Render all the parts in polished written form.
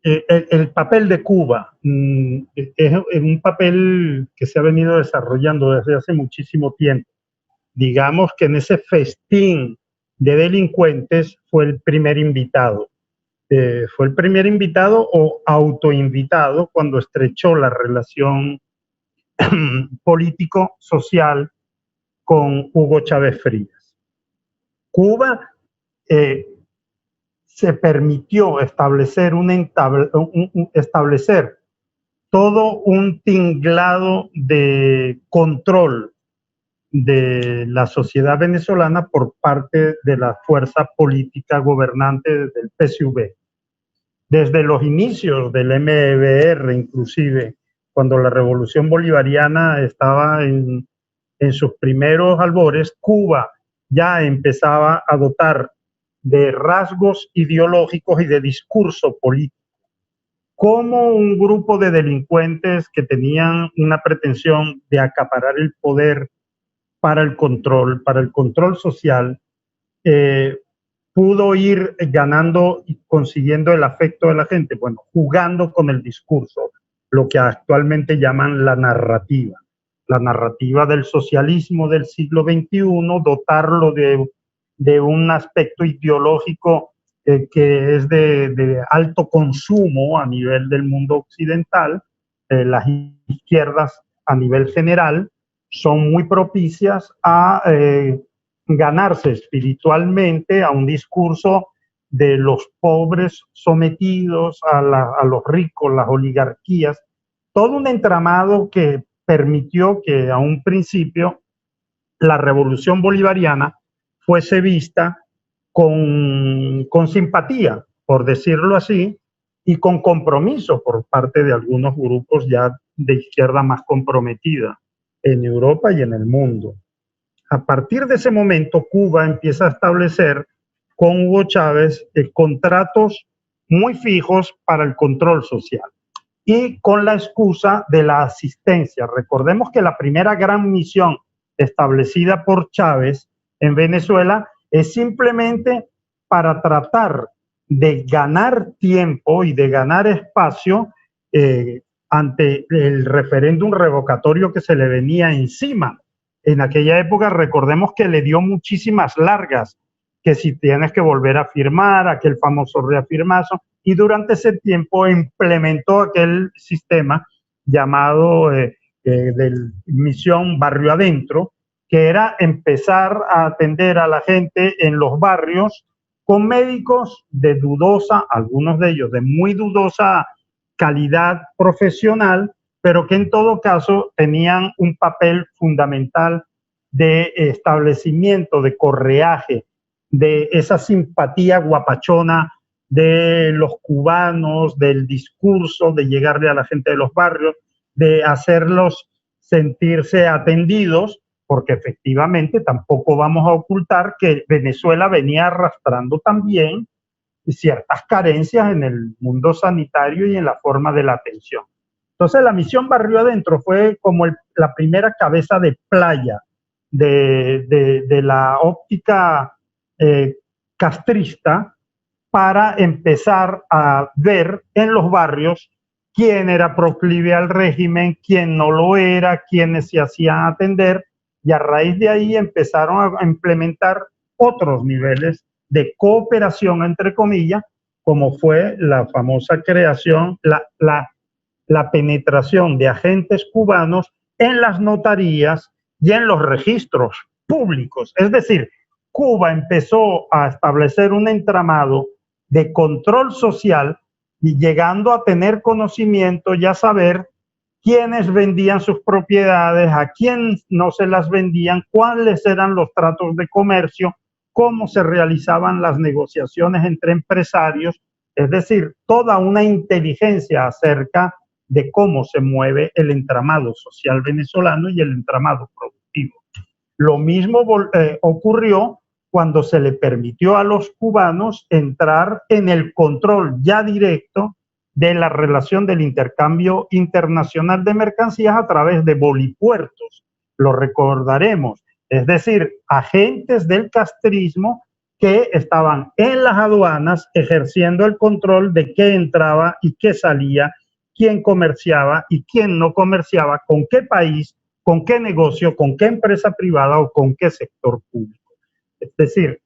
el papel de Cuba es un papel que se ha venido desarrollando desde hace muchísimo tiempo. Digamos que en ese festín de delincuentes fue el primer invitado. Fue el primer invitado o autoinvitado cuando estrechó la relación político-social con Hugo Chávez Frías. Cuba se permitió establecer, establecer todo un tinglado de control de la sociedad venezolana por parte de la fuerza política gobernante del PSUV. Desde los inicios del MBR, inclusive, cuando la revolución bolivariana estaba en sus primeros albores, Cuba ya empezaba a dotar de rasgos ideológicos y de discurso político, como un grupo de delincuentes que tenían una pretensión de acaparar el poder para el control social, pudo ir ganando y consiguiendo el afecto de la gente, bueno, jugando con el discurso, lo que actualmente llaman la narrativa del socialismo del siglo XXI, dotarlo de un aspecto ideológico que es de alto consumo a nivel del mundo occidental. Las izquierdas a nivel general son muy propicias a ganarse espiritualmente a un discurso de los pobres sometidos a los ricos, las oligarquías, todo un entramado que permitió que a un principio la revolución bolivariana fuese vista con simpatía, por decirlo así, y con compromiso por parte de algunos grupos ya de izquierda más comprometida en Europa y en el mundo. A partir de ese momento, Cuba empieza a establecer con Hugo Chávez contratos muy fijos para el control social y con la excusa de la asistencia. Recordemos que la primera gran misión establecida por Chávez en Venezuela es simplemente para tratar de ganar tiempo y de ganar espacio ante el referéndum revocatorio que se le venía encima. En aquella época, recordemos que le dio muchísimas largas, que si tienes que volver a firmar, aquel famoso reafirmazo, y durante ese tiempo implementó aquel sistema llamado de misión barrio adentro, que era empezar a atender a la gente en los barrios con médicos de dudosa, algunos de ellos de muy dudosa calidad profesional, pero que en todo caso tenían un papel fundamental de establecimiento, de correaje, de esa simpatía guapachona de los cubanos, del discurso, de llegarle a la gente de los barrios, de hacerlos sentirse atendidos, porque efectivamente tampoco vamos a ocultar que Venezuela venía arrastrando también ciertas carencias en el mundo sanitario y en la forma de la atención. Entonces la misión Barrio Adentro fue como la primera cabeza de playa de la óptica castrista para empezar a ver en los barrios quién era proclive al régimen, quién no lo era, quiénes se hacían atender, y a raíz de ahí empezaron a implementar otros niveles de cooperación, entre comillas, como fue la famosa creación, la penetración de agentes cubanos en las notarías y en los registros públicos. Es decir, Cuba empezó a establecer un entramado de control social y llegando a tener conocimiento y a saber quiénes vendían sus propiedades, a quién no se las vendían, cuáles eran los tratos de comercio, cómo se realizaban las negociaciones entre empresarios, es decir, toda una inteligencia acerca de cómo se mueve el entramado social venezolano y el entramado productivo. Lo mismo ocurrió cuando se le permitió a los cubanos entrar en el control ya directo de la relación del intercambio internacional de mercancías a través de bolipuertos. Lo recordaremos. Es decir, agentes del castrismo que estaban en las aduanas ejerciendo el control de qué entraba y qué salía, quién comerciaba y quién no comerciaba, con qué país, con qué negocio, con qué empresa privada o con qué sector público. Es decir,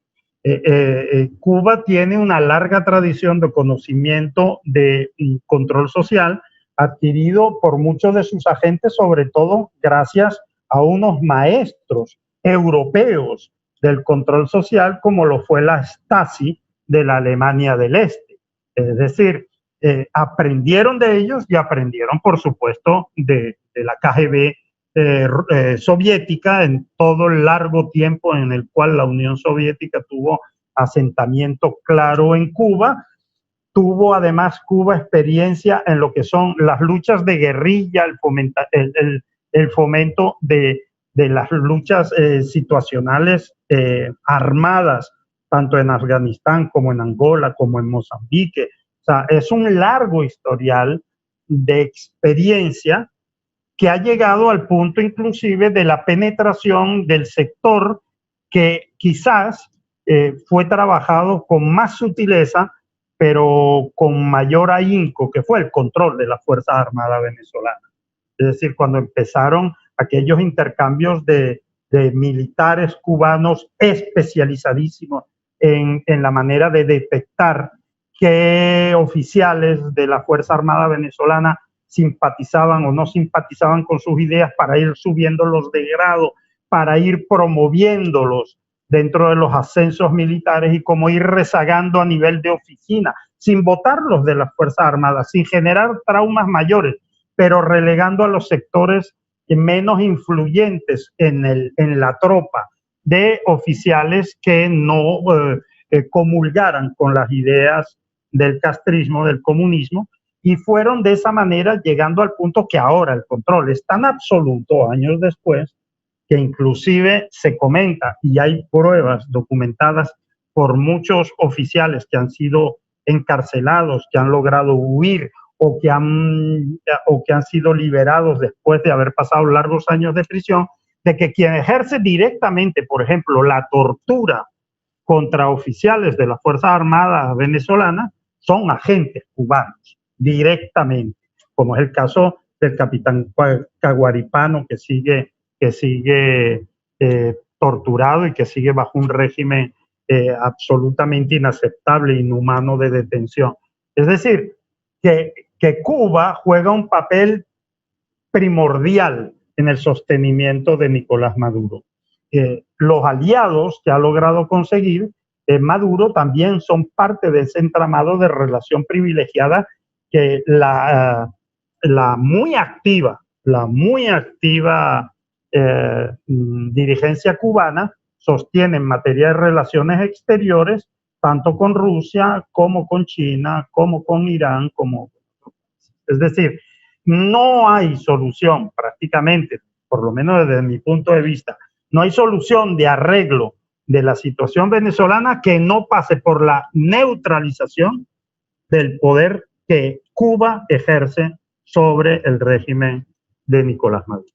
Cuba tiene una larga tradición de conocimiento de control social adquirido por muchos de sus agentes, sobre todo gracias a unos maestros europeos del control social, como lo fue la Stasi de la Alemania del Este. Es decir, aprendieron de ellos y aprendieron, por supuesto, de la KGB soviética en todo el largo tiempo en el cual la Unión Soviética tuvo asentamiento claro en Cuba. Tuvo además Cuba experiencia en lo que son las luchas de guerrilla, el fomento de las luchas situacionales armadas, tanto en Afganistán como en Angola, como en Mozambique. O sea, es un largo historial de experiencia que ha llegado al punto inclusive de la penetración del sector que quizás fue trabajado con más sutileza, pero con mayor ahínco, que fue el control de las Fuerzas Armadas venezolanas. Es decir, cuando empezaron aquellos intercambios de militares cubanos especializadísimos en la manera de detectar qué oficiales de la Fuerza Armada venezolana simpatizaban o no simpatizaban con sus ideas, para ir subiéndolos de grado, para ir promoviéndolos dentro de los ascensos militares y como ir rezagando a nivel de oficina, sin botarlos de las Fuerzas Armadas, sin generar traumas mayores, pero relegando a los sectores menos influyentes en la tropa de oficiales que no comulgaran con las ideas del castrismo, del comunismo, y fueron de esa manera llegando al punto que ahora el control es tan absoluto, años después, que inclusive se comenta y hay pruebas documentadas por muchos oficiales que han sido encarcelados, que han logrado huir o que han sido liberados después de haber pasado largos años de prisión, de que quien ejerce directamente, por ejemplo, la tortura contra oficiales de las Fuerzas Armadas venezolanas son agentes cubanos, directamente, como es el caso del capitán Caguaripano, que sigue torturado y que sigue bajo un régimen absolutamente inaceptable, inhumano de detención. Es decir, que Cuba juega un papel primordial en el sostenimiento de Nicolás Maduro. Los aliados que ha logrado conseguir Maduro también son parte de ese entramado de relación privilegiada que la muy activa dirigencia cubana sostiene en materia de relaciones exteriores, tanto con Rusia como con China, como con Irán, es decir, no hay solución prácticamente, por lo menos desde mi punto de vista, no hay solución de arreglo de la situación venezolana que no pase por la neutralización del poder que Cuba ejerce sobre el régimen de Nicolás Maduro.